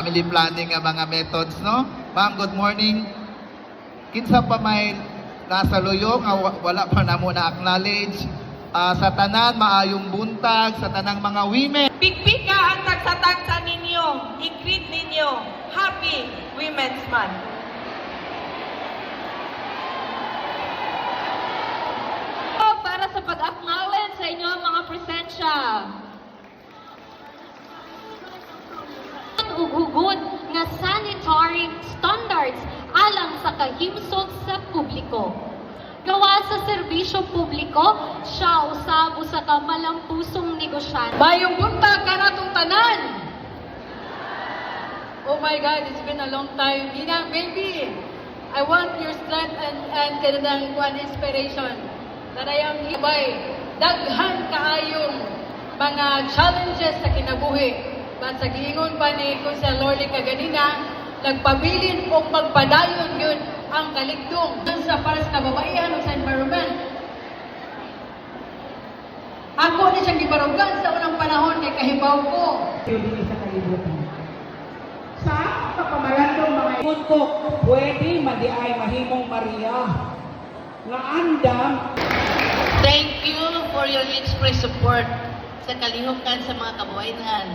family planning nga mga methods, no? Ma'am, good morning. Kinsa pa may nasa luyong, wala pa na muna acknowledge. Sa tanan, maayong buntag, sa tanang mga women. Pikpika ang tagsa-tagsa ninyo, i-greet ninyo, Happy Women's Month. Para sa pag-acknowledge sa inyo mga presensya. Ughugon nga sanitary standards alang sa kahimsog sa publiko. Gawa sa serbisyo publiko, siya usab usa ka malampusong negosyante. Mayong buntag kanatong tanan. Oh my God, it's been a long time. Ina, baby, I want your strength and kanang one inspiration. Tanayang ibay, daghan kaayong mga challenges sa kinabuhi. But sa giingon pa ni Kuya Lorly kaganina, nagpabilin o magpadayon yun ang kaligdong dun sa para sa kababaihan o sa environment. Ako na siyang gibarugan sa unang panahon kay kahibaw ko. Hindi sa kalibutan. Sa pagpamalandong mga ikon ko, pwede madiay mahimong Maria. Nga andam. Thank you for your express support sa kalihukan sa mga kabuhayan.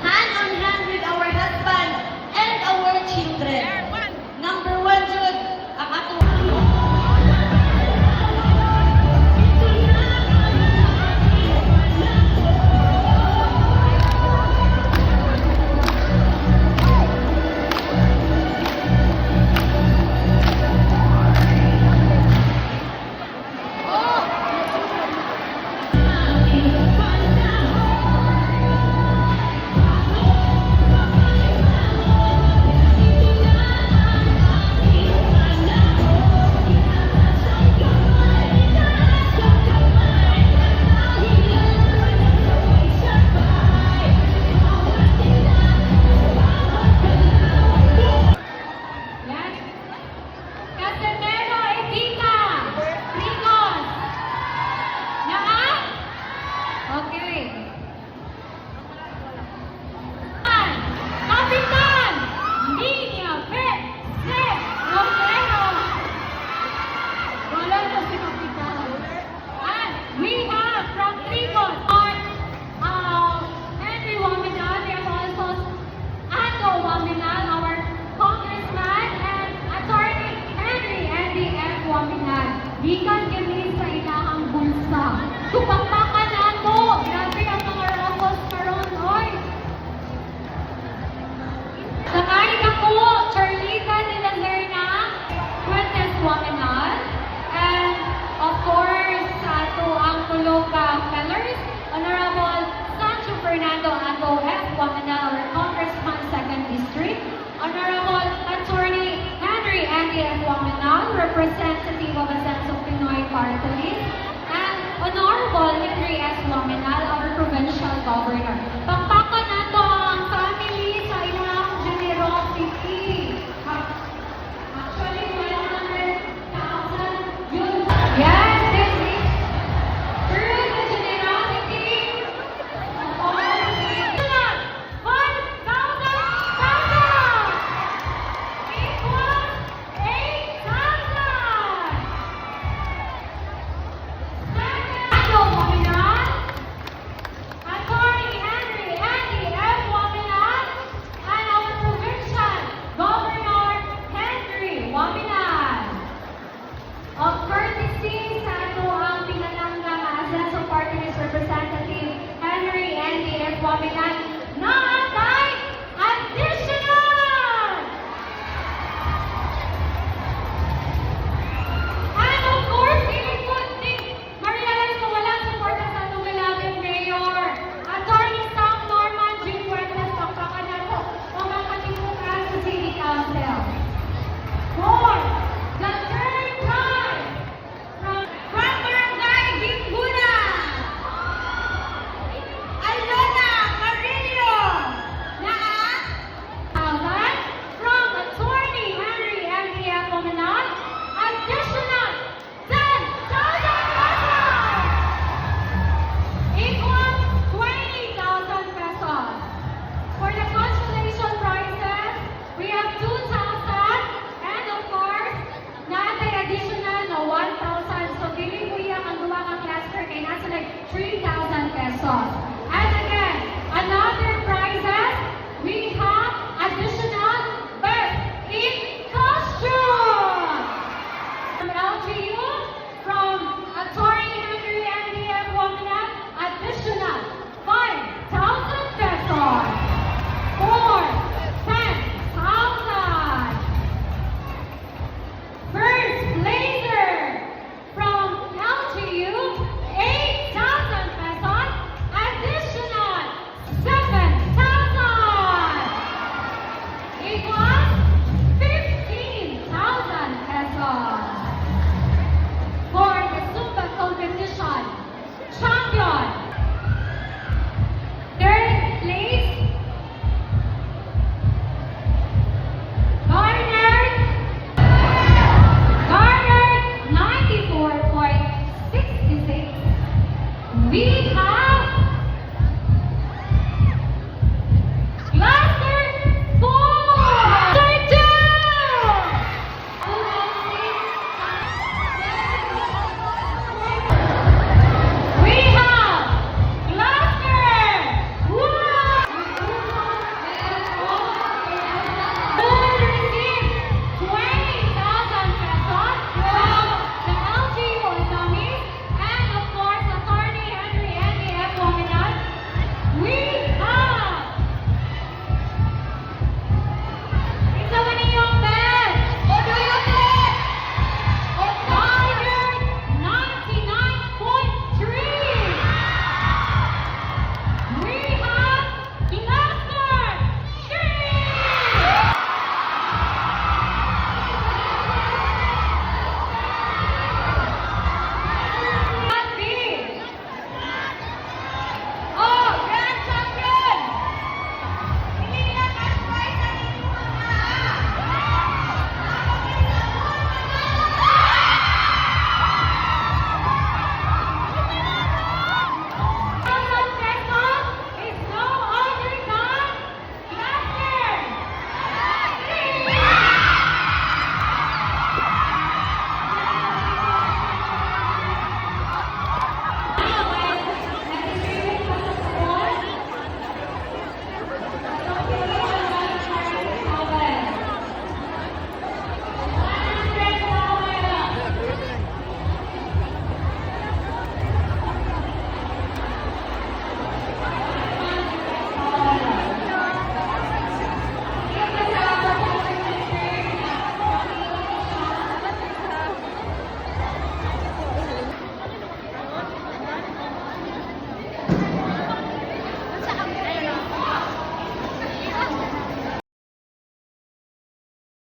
Hand on hand with our husband and our children. Number one, Jud, ang ato. Yan. Casimero Evita. Ricos. Naan? Okay. Kapitan. Linya Pet. Sep. Romero. Wala na si Kapitan. And we have from Ricos on Henry Waminal. We have also Ando Waminal, our congressman, and attorney Henry F. Waminal. Gikan kami sa ilahang bulsa. Tupakpakan nato. Grabe ang mga rapos karon, oy. Sakarin ako, Charlita de la Serna, Fuentes Waminal, and of course, sa ato ang Tologa Fellows, Honorable Sancho Fernando Ando F. Waminal, our Congressman 2nd District, Honorable Attorney Henry Andy F. Waminal, Representative of Asenso Pinoy Party List, and Honorable Henry S. Waminal, our Provincial Governor. Pakpakan nato ang family sa ilang generosity. Actually, 100,000 yun. Yes, this is through the generosity of all of you. 5,000 equals 8,000. Ando Waminal, Attorney Henry Andy F. Waminal, and our Provincial Governor Henry Waminal. Of courtesy sa ato ang pinalanggang Asenso Party List Representative Henry Andy F. Waminal.